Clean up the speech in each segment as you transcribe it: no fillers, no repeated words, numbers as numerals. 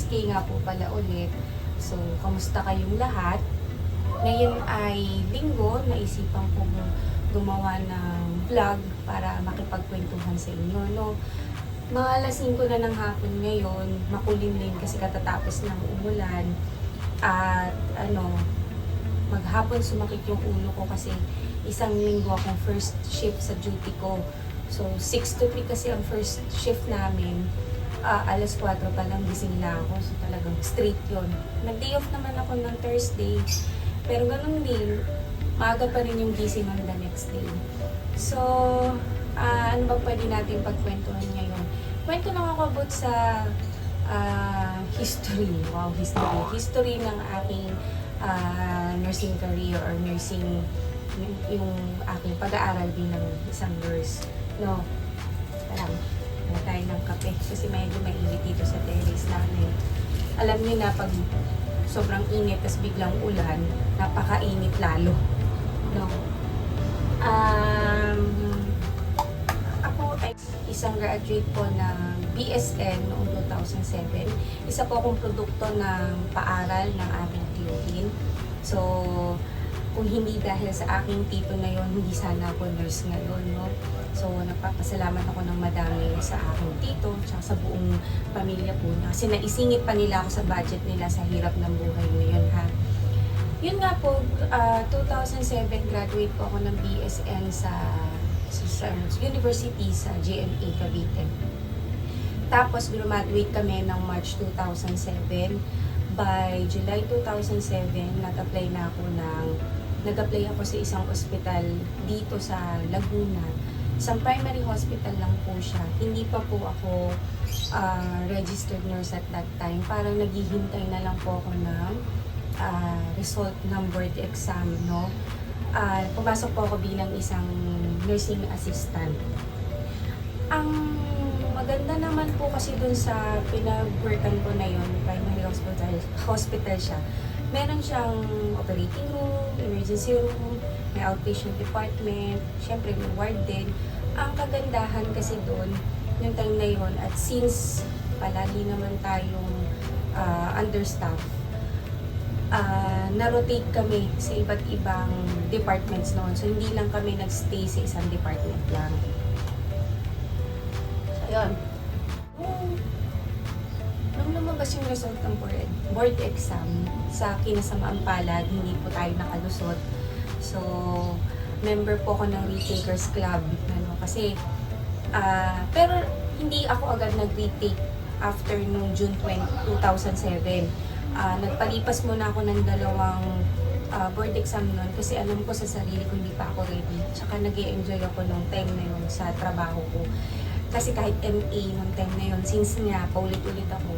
1st K nga po pala ulit. So, kamusta kayong lahat? Ngayon ay linggo, naisipan kong gumawa ng vlog para makipagkwentuhan sa inyo, no? Mga alas 5 na ng hapon ngayon, makulimlim kasi katatapos ng umulan. At maghapon sumakit yung ulo ko kasi isang linggo akong first shift sa duty ko. So, 6 to 3 kasi ang first shift namin. Alas 4 pa lang gising na ako. So, talagang straight yun. Nag-day off naman ako ng Thursday. Pero ganun din, maaga pa rin yung gising on the next day. So, ano ba pwede natin pagkwentuhan ngayon? Kwento lang ako about sa history. Wow, history. History ng aking nursing career or nursing yung aking pag-aaral bilang isang nurse. No, parang tayo ng kape kasi medyo mainit dito sa terrace namin. Alam niyo na pag sobrang init tas biglang ulan, napakainit lalo. No. Ako ay isang graduate po ng BSN noong 2007. Isa po akong produkto ng paaral ng aming tiyuhin. So, kung hindi dahil sa aking tito na yon, hindi sana ako nurse ngayon, no? So, nagpapasalamat ako ng madami sa aking tito at sa buong pamilya po niya. Kasi naisingit pa nila ako sa budget nila sa hirap ng buhay ngayon, ha? Yun nga po, 2007, graduate po ako ng BSN sa university sa GMA Cavite. Tapos, graduate kami ng March 2007. By July 2007, nag-apply ako sa isang ospital dito sa Laguna. Isang primary hospital lang po siya. Hindi pa po ako registered nurse at that time. Parang naghihintay na lang po ako ng result ng board exam, no? Pumasok po ako bilang isang nursing assistant. Ang maganda naman po kasi dun sa pinag-workan ko na yun, primary hospital siya. Meron siyang operating room, emergency room, may outpatient department, syempre may ward din. Ang kagandahan kasi doon, yung time na yun, at since palagi naman tayong understaff, na-rotate kami sa iba't ibang departments noon. So, hindi lang kami nag-stay sa isang department lang. So, yun. Nung lumabas yung result ng board exam, sa kinasamaang palad, hindi po tayo nakalusot. So, member po ako ng Retakers Club. Kasi, pero hindi ako agad nag-retake after nung June 2007. Nagpalipas muna ako ng 2 board exam nun kasi alam ko sa sarili ko hindi pa ako ready. Tsaka nag-e-enjoy ako nung time na yun sa trabaho ko. Kasi kahit MA nung time na yun, since nga paulit-ulit ako,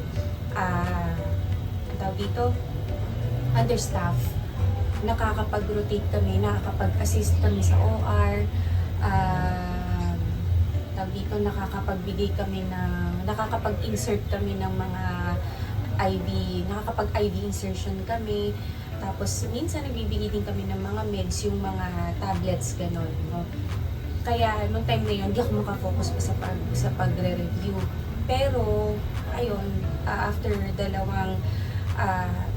tawag dito, understaff, nakakapag-rotate kami, nakakapag-assist kami sa OR, tawag dito, nakakapag-insert kami ng mga nakakapag-IV insertion kami. Tapos, minsan nagbibigay din kami ng mga meds, yung mga tablets, gano'n. No? Kaya, nung time na yun, hindi ako makafocus pa sa pagre-review. Pero, ayun, after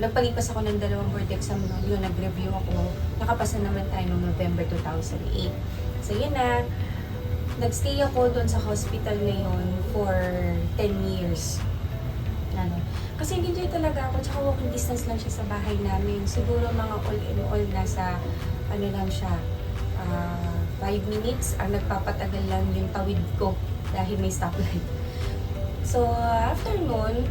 nagpalipas ako ng 2 board exam noon, yun, nag-review ako. Nakapasa naman tayo noong November 2008. So, yun na. Nag-stay ako doon sa hospital na yun for 10 years. Kasi enjoy talaga ako, tsaka walking distance lang siya sa bahay namin. Siguro mga all in all nasa, 5 minutes, ang nagpapatagal lang yung tawid ko dahil may stoplight. So, after nun,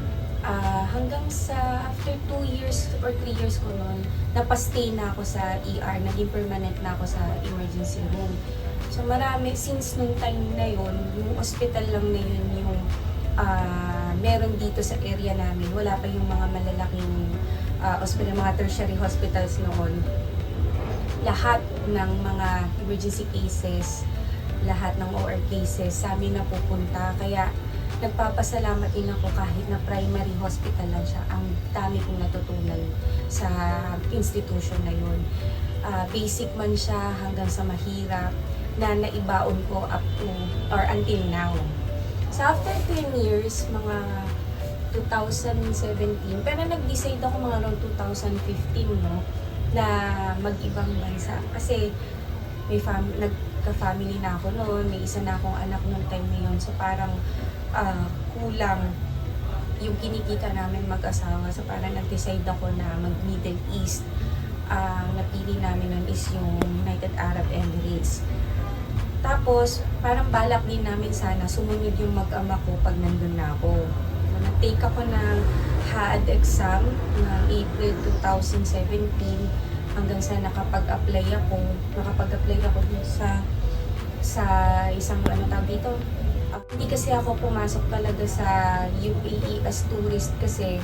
hanggang sa after 2 years or 3 years ko nun, napastay na ako sa ER, naging permanent na ako sa emergency room. So, marami, since nung time na yun, yung hospital lang na yun yung meron dito sa area namin. Wala pa yung mga malalaking hospital, mga tertiary hospitals noon. Lahat ng mga emergency cases, lahat ng OR cases, sa amin na pupunta. Kaya nagpapasalamat din ako kahit na primary hospital lang siya. Ang dami kong natutunan sa institution na yun. Basic man siya hanggang sa mahirap na naibaon ko up to or until now. So after 10 years, mga 2017. Pero nag-decide ako mga around 2015, no, na mag-ibang bansa. Kasi nagka-family na ako noon, may isa na akong anak noong time na yun. So parang kulang yung kinikita namin mag-asawa. So parang nag-decide ako na mag-Middle East. Napili namin nun is yung United Arab Emirates. Tapos, parang balak din namin sana sumunod yung mag-ama ko pag nandun na ako. So, nag-take ako ng HAAD exam ng April 2017 hanggang sa nakapag-apply ako dun sa isang dito. Hindi kasi ako pumasok talaga sa UAE as tourist kasi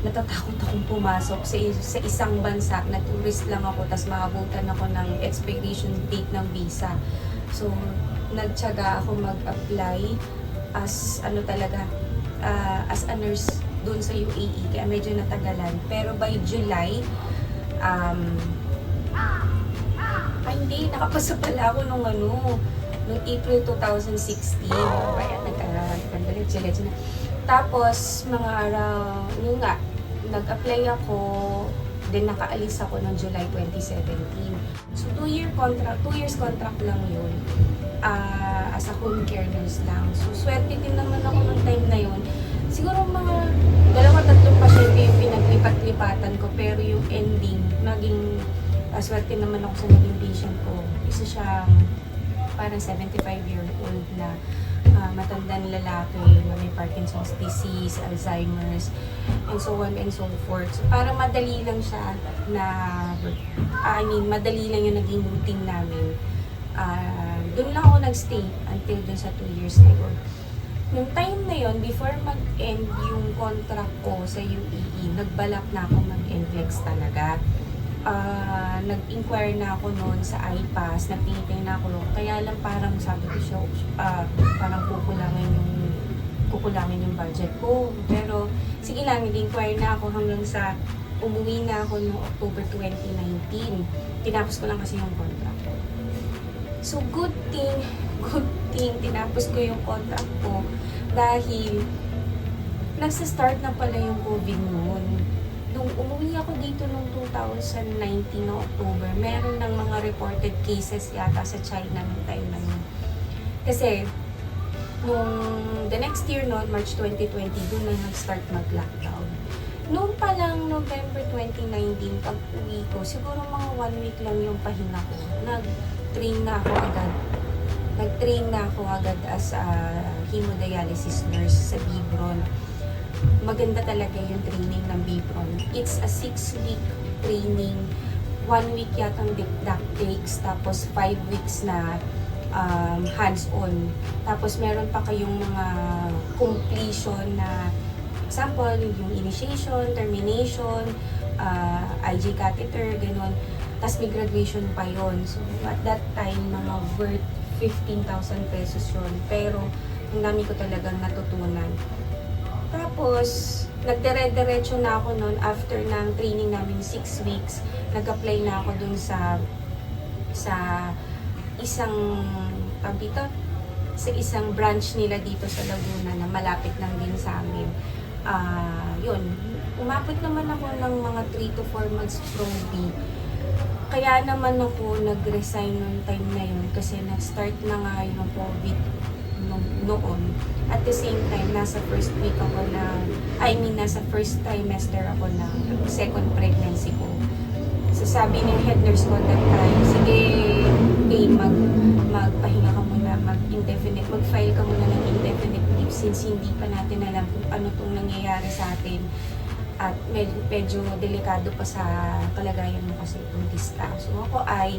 natatakot akong pumasok sa isang bansa na tourist lang ako tas maabutan ako ng expiration date ng visa. So, nagtiyaga ako mag-apply as as a nurse dun sa UAE. Kaya medyo natagalan. Pero by July, hindi, nakapasa pala ako nung April 2016. Kaya nagka-diretso na. Tapos, mga araw, nag-apply ako, then nakaalis ako noong July 2017. So, 2 years contract lang yun. As a home care nurse lang. So, swerte din naman ako noong time na yun. Siguro mga 2-3 pasyente yung pinaglipat-lipatan ko, pero yung ending, naging swerte naman ako sa naging patient ko. Isa siyang parang 75-year-old na matandang lalaki na may Parkinson's disease, Alzheimer's, and so on and so forth. So, parang madali lang siya madali lang yung naging routine namin. Doon lang ako nagstay until dun sa 2 years na yun. Yung time na yun, before mag-end yung contract ko sa UAE, nagbalak na ako mag-NCLEX talaga. Nag-inquire na ako noon sa iPass, nagtingin na ako. Kaya lang parang sabi ko siya, parang kukulangin yung budget ko. Pero sige lang, nag-inquire na ako hanggang sa umuwi na ako noong October 2019. Tinapos ko lang kasi yung contract ko. So good thing, tinapos ko yung contract ko dahil nagsa-start na pala yung COVID noon. Nung umuwi ako dito noong 2019 na October, meron ng mga reported cases yata sa China noong time na yun. Kasi, nung the next year noon, March 2020, doon na nag-start mag-lockdown. Noong palang November 2019, pag uwi ko, siguro mga 1 week lang yung pahinga ko. Nag-train na ako agad as a hemodialysis nurse sa Bibron. Maganda talaga yung training ng Bibron. It's a 6-week training. 1 week yatang didactics, tapos 5 weeks na hands-on. Tapos meron pa kayong mga completion na example, yung initiation, termination, IG catheter, ganun. Tapos may graduation pa yon. So at that time, mga worth 15,000 pesos yun. Pero ang dami ko talagang natutunan. Tapos, nagdire-diretso na ako noon after ng training namin 6 weeks. Nag-apply na ako dun sa isang branch nila dito sa Laguna na malapit lang din sa amin. Yun, umabot naman ako ng mga 3 to 4 months proby. Kaya naman ako nag-resign noong time na yun kasi nag-start na nga yung COVID noon. At the same time, nasa first trimester ako ng second pregnancy ko. So sabi ni head nurse ko that time, sige, okay, magpahinga ka muna, mag-file ka muna ng indefinite leave since hindi pa natin alam kung ano itong nangyayari sa atin. At medyo delikado pa sa kalagayan mo kasi itong dista. So ako ay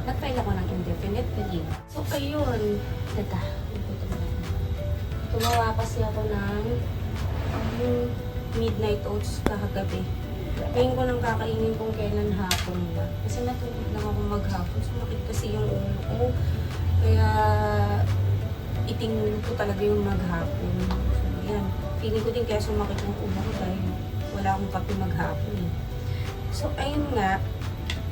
nag-file ako ng indefinite leave. So ayun, tumawa kasi ako ng midnight oats kahagabi. Ngayon ko nang kakainin kung kailan hapon na. Kasi natulog lang ako maghapon. Sumakit kasi yung ulo ko. Kaya iting ko talaga yung maghapon. So yan. Feeling ko din kaya sumakit yung ulo ko dahil wala akong kape maghapon eh. So ayun nga,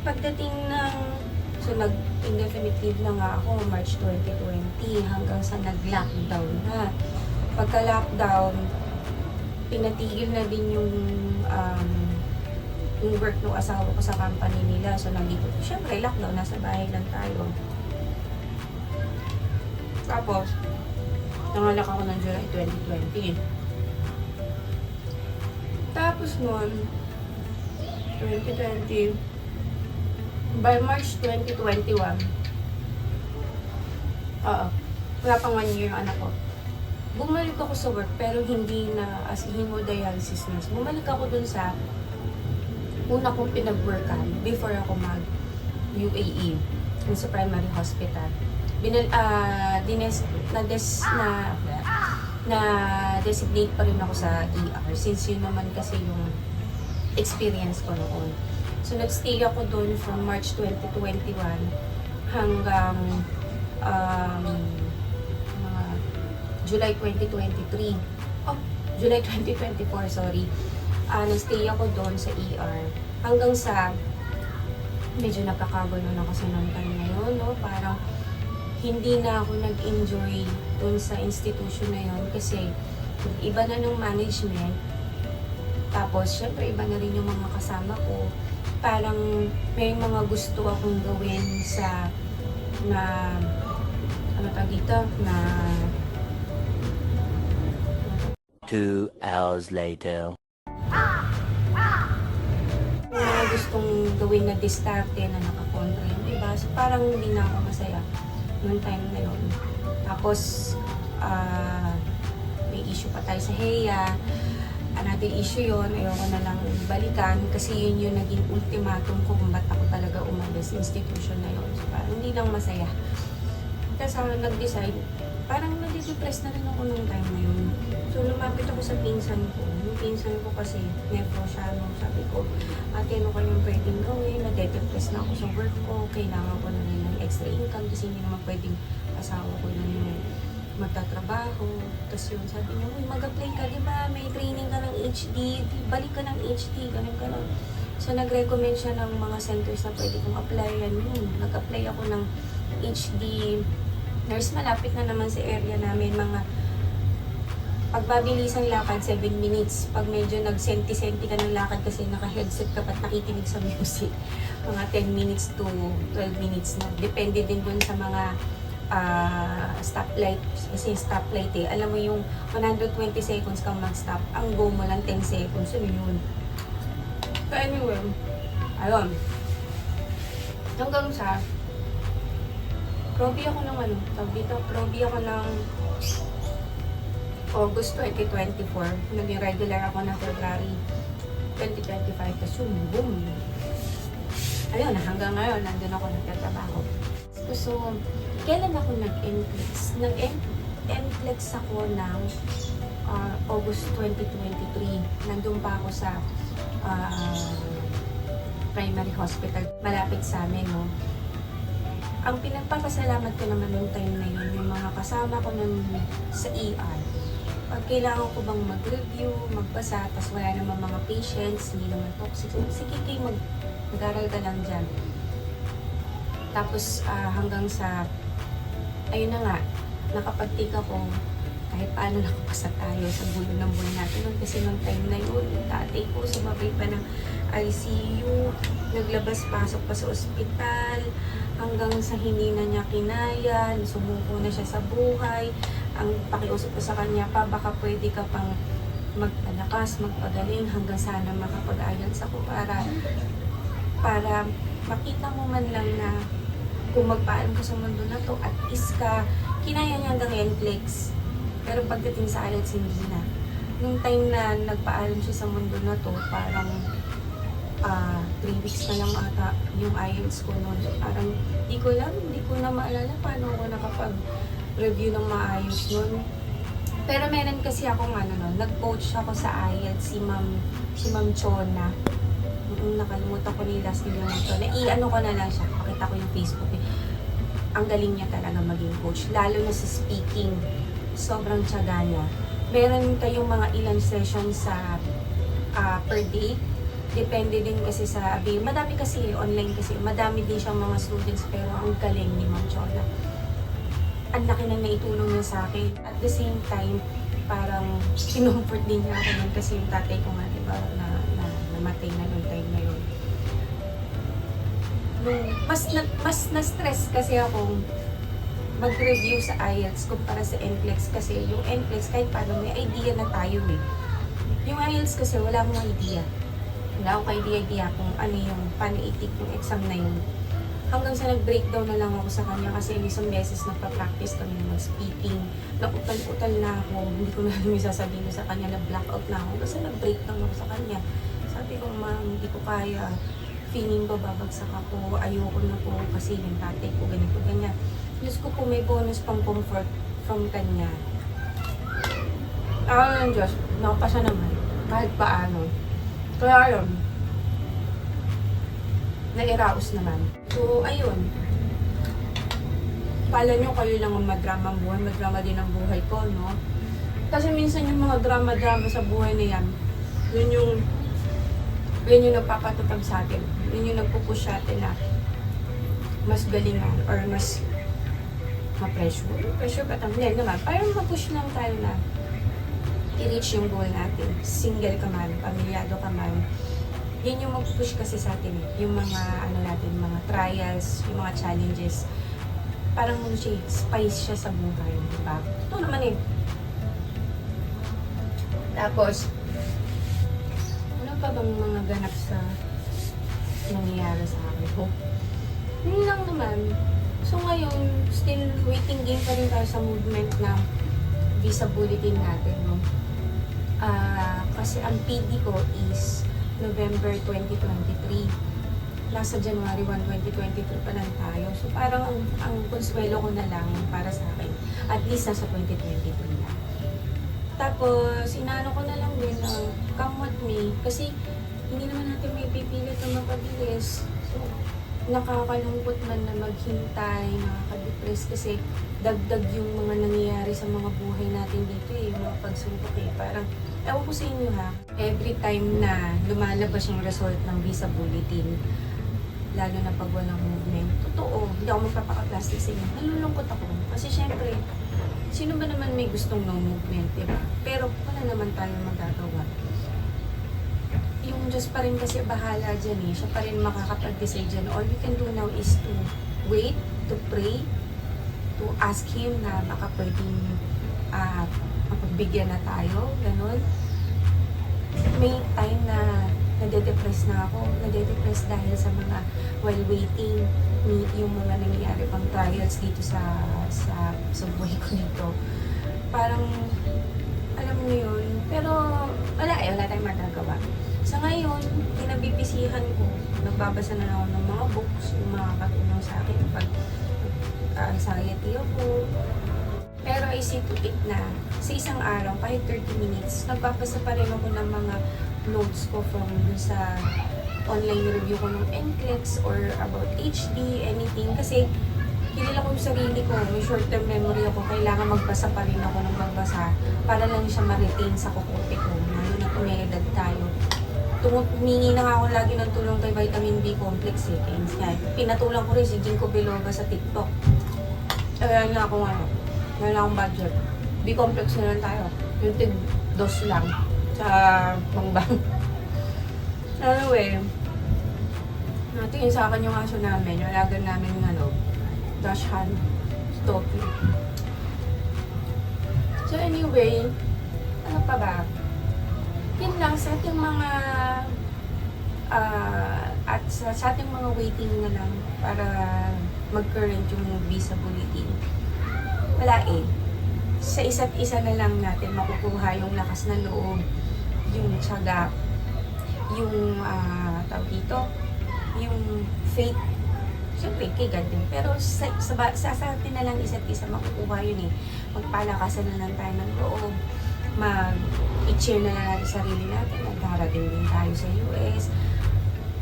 pagdating ng nag-indefinite leave na nga ako March 2020 hanggang sa nag-lockdown na. Pagka-lockdown, pinatigil na din yung work ng asawa ko sa company nila. So, nandito. Siyempre, lockdown. Nasa bahay lang tayo. Tapos, nangalak ako ng July 2020. Tapos nun, 2020, by March 2021, wala pang 1 year yung anak ko. Bumalik ako sa work, pero hindi na as hemodialysis nurse. Bumalik ako dun sa una kong pinag-workan before ako mag-UAE, dun sa primary hospital. Na-designate pa rin ako sa ER since yun naman kasi yung experience ko noon. So, nag-stay ako doon from March 2021 hanggang July 2023. July 2024, sorry. Nag-stay ako doon sa ER hanggang sa medyo nagkakagulo na kasi noong time na yun, no? Parang hindi na ako nag-enjoy doon sa institution na yun kasi iba na ng management. Tapos, syempre, iba na rin yung mga kasama ko. Parang may mga gusto akong gawin sa ano tawag dito, 2 hours later. may mga gustong gawin na diskarte na nakakontra yung iba. So, parang hindi na ako masaya noong time na yun. Tapos, may issue pa tayo sa HEA. Another issue yun, ayoko na lang balikan kasi yun yung naging ultimatum ko kung ba't ako talaga umalis sa institution na yun. So, parang hindi lang masaya. Tapos nag-decide, parang nag-depress na rin ako nung time na yun. So, lumapit ako sa pinsan ko. Yung pinsan ko kasi, nefro siya, no? Sabi ko, ate, ano kayong pwedeng gawin? Nade-depress na ako sa work ko. Kailangan ko na rin ng extra income kasi hindi naman pwedeng asawa ko na yung magtatrabaho. Tapos yun, sabi niya, uy, mag-apply ka, di ba? May training ka ng HD, balik ka ng HD, ganun ka lang. So, nag-recommend siya ng mga centers na pwede kong applyan. Nag-apply ako ng HD nurse. Malapit na naman sa area namin, mga pagbabilisan lakad, 7 minutes. Pag medyo nag-senti-senti ka ng lakad kasi naka-headset ka pat nakikinig sa music, mga 10 minutes to 12 minutes na. Depende din dun sa mga stoplight. Kasi stoplight alam mo yung 120 seconds kang mag-stop. Ang go mo lang 10 seconds. Ano yun? So anyway, ayun. Hanggang sa probi ako ng probi ako ng August 2024. Naging regular ako ng February 2025. Tapos yung boom. Ayun, hanggang ngayon, nandun ako nagtatrabaho. So, kailan ako nag-NCLEX? Nag-NCLEX ako ng August 2023. Nandun pa ako sa primary hospital. Malapit sa amin, no? Ang pinagpapasalamat ko naman noong time na yun, yung mga kasama ko nun sa ER. Pag kailangan ko bang mag-review, magbasa, tapos wala naman mga patients, hindi naman toxic. Sige kayo, mag-aral ka lang dyan. Tapos hanggang sa, ayun na nga, nakapag-take ako, kahit paano nakapasa tayo sa gulo ng buwan natin. Kasi nung time na yun, tatay ko sumabay pa ng ICU, naglabas-pasok pa sa ospital, hanggang sa hindi na niya kinaya, sumuko na siya sa buhay. Ang pakiusap ko sa kanya pa, baka pwede ka pang magpalakas, magpagaling, hanggang sana makapag-ayos ako para makita mo man lang na kung magpaalam ka sa mundo na to, at is ka, kinaya niya hanggang NCLEX. Pero pagdating sa IELTS, hindi na. Nung time na nagpaalam siya sa mundo na to, parang 3 weeks na lang ata yung IELTS ko noon. Parang hindi ko na maalala paano ako nakapag-review ng maayos noon. Pero meron kasi akong nag-coach ako sa IELTS, si Ma'am Chona. Nakalimutan ko ni last name yung Ma'am Chona. I-ano ko na lang siya, pakita ko yung Facebook. Ang galing niya talaga maging coach, lalo na sa speaking. Sobrang tiyaga niya. Meron kayong mga ilang sessions sa per day. Depende din kasi sa madami kasi online kasi, madami din siyang mga students, pero ang galing ni Ma'am Chona. Ang laki na naitulong niya sa akin. At the same time, parang kinomfort din niya ako nun kasi yung tatay ko nga, diba, na namatay na nung time na yun. Mas na-stress kasi ako mag-review sa IELTS kumpara sa NCLEX kasi yung NCLEX kahit paano may idea na tayo eh. Yung IELTS kasi wala akong idea. Wala akong idea kung ano yung paano itik yung exam na yun. Hanggang sa nag-breakdown na lang ako sa kanya kasi isang beses nagpa-practice kami ng speaking. Nautal-utal na ako. Hindi ko na alam yung sasabihin sa kanya na blackout na ako kasi nag-breakdown ako sa kanya. Sabi ko, ma'am, hindi ko kaya. Feeling ko babagsak ako. Ayoko na po kasi yung tatay ko ganito, ganyan. Diyos ko po, may bonus pang comfort from kanya. Ako ng Diyos, nakapasa naman. Kahit paano. Kaya yun, nairaos naman. So, ayun. Pala nyo, kayo lang ang madrama ang buhay. Madrama din ang buhay ko, no? Kasi minsan yung mga drama-drama sa buhay na yan, yun yung nagpapatatag sa atin. Yun yung nagpupush sa atin na mas galingan or mas pressure ba? Hindi naman. Parang mapush lang tayo na i-reach yung goal natin. Single ka man, pamilyado ka man. Yan yung mag-push kasi sa atin. Yung mga, mga trials, yung mga challenges. Parang spice siya sa buhay. Diba? Ito naman eh. Tapos, ano pa bang mga ganap sa nangyayari sa akin ko? Yun lang naman. So ngayon, still waiting game pa rin tayo sa movement ng visa bulletin natin, no? Kasi ang PD ko is November 2023. Nasa January 1, 2023 pa lang tayo. So parang ang konsuelo ko na lang para sa akin, at least nasa 2023 na. Tapos, inaano ko na lang din na come with me. Kasi hindi naman natin may pipilit na mapabilis. So, nakakalungkot man na maghintay, nakaka-depress kasi dagdag yung mga nangyayari sa mga buhay natin dito eh, yung mga pagsubok eh. Parang, ewan ko sa inyo ha, every time na lumalabas yung result ng visa bulletin, lalo na pag walang movement, totoo, hindi ako magpapaka-plastic sa inyo, nalulungkot ako. Kasi syempre, sino ba naman may gustong no movement, diba? Pero wala naman tayong magagawa. Yung Diyos pa rin kasi bahala dyan eh. Siya pa rin makakapag-decide dyan. All you can do now is to wait, to pray, to ask Him na baka pwedeng mapagbigyan na tayo. Ganun. May time na nade-depress na ako. Nade-depress dahil sa mga while waiting, yung mga nangyayari pang trials dito sa buhay ko dito. Parang, alam mo yun. Pero, wala tayong magagawa. Sa ngayon, kinabibisihan ko, nagbabasa na lang ako ng mga books, yung mga katulong sa akin pag anxiety ako. Pero I see to it na sa isang araw, kahit 30 minutes, nagbabasa pa rin ako ng mga notes ko from sa online review ko ng NCLEX or about HD, anything. Kasi kilala ko yung sarili ko, may short-term memory ako, kailangan magbasa pa rin ako ng magbasa para lang siya ma-retain sa kukote ko. Lalo na kung may edad tayo. Humingi na nga ako lagi ng tulong kay Vitamin B Complex eh. Kaya pinatulang ko rin si Jinko Biloba sa TikTok. Kaya na akong wala akong budget. B Complex na lang tayo. Yung tig-dos lang sa pangbang. Anyway, natingin sa akin yung aso namin, yung alagan namin yung dachshund, Stocky. So anyway, ano pa ba? Yun lang, sa ating mga sa ating mga waiting na lang para mag-current yung visa bulletin. Wala eh. Sa isa't isa na lang natin makukuha yung lakas na loob, yung tiyaga, yung tawag dito, yung faith, siyempre kay God din. Pero sa atin na lang isa't isa makukuha yun eh. Magpalakasan na lang tayo ng loob, mag-i-cheer na lang natin sarili natin, nagdarating din tayo sa US.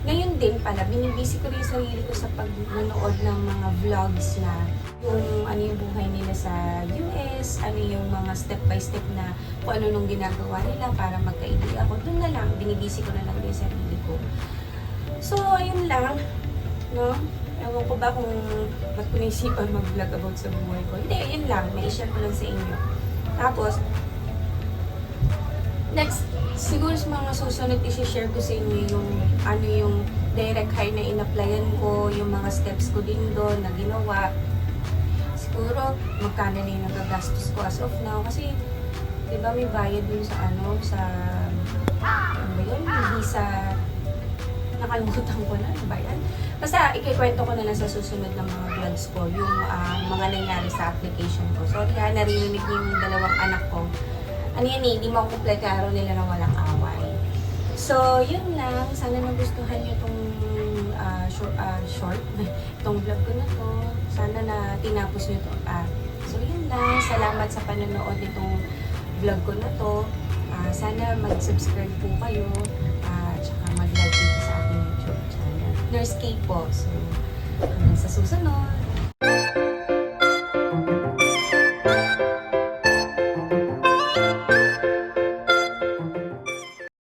Ngayon din pala, binibisi ko rin sarili ko sa pag-nanood ng mga vlogs na yung ano yung buhay nila sa US, ano yung mga step by step na kung ano nung ginagawa nila para magka-idea ako. Doon na lang, binibisi ko na lang din sarili ko. So, ayun lang, no? Ewan ko ba kung ba't ko naisipan mag-vlog about sa buhay ko. Hindi, yun lang, may i-share ko lang sa inyo. Tapos, Next, siguro sa mga susunod, isi-share ko sa inyo yung ano yung direct hire na in-applyan ko, yung mga steps ko din doon na ginawa. Siguro, magkano na yung nagagastos ko as of now. Kasi, di ba may bayad dun sa ano, sa, ano ba yun? Hindi sa, nakalimutan ko na, ano ba yan? Basta, ikikwento ko na lang sa susunod ng mga vlogs ko, yung mga nangyari sa application ko. Sorry ha, narinig niyo yung dalawang anak ko. Ano yan eh, hindi makukumpleto araw nila na walang away. So, yun lang. Sana nagustuhan nyo itong short, itong vlog ko na to. Sana na tinapos nyo to. So, yun lang. Salamat sa panonood nitong vlog ko na to. Sana mag-subscribe po kayo. Tsaka mag-like dito sa aking YouTube channel. Nurse K po. So, hanggang sa susunod.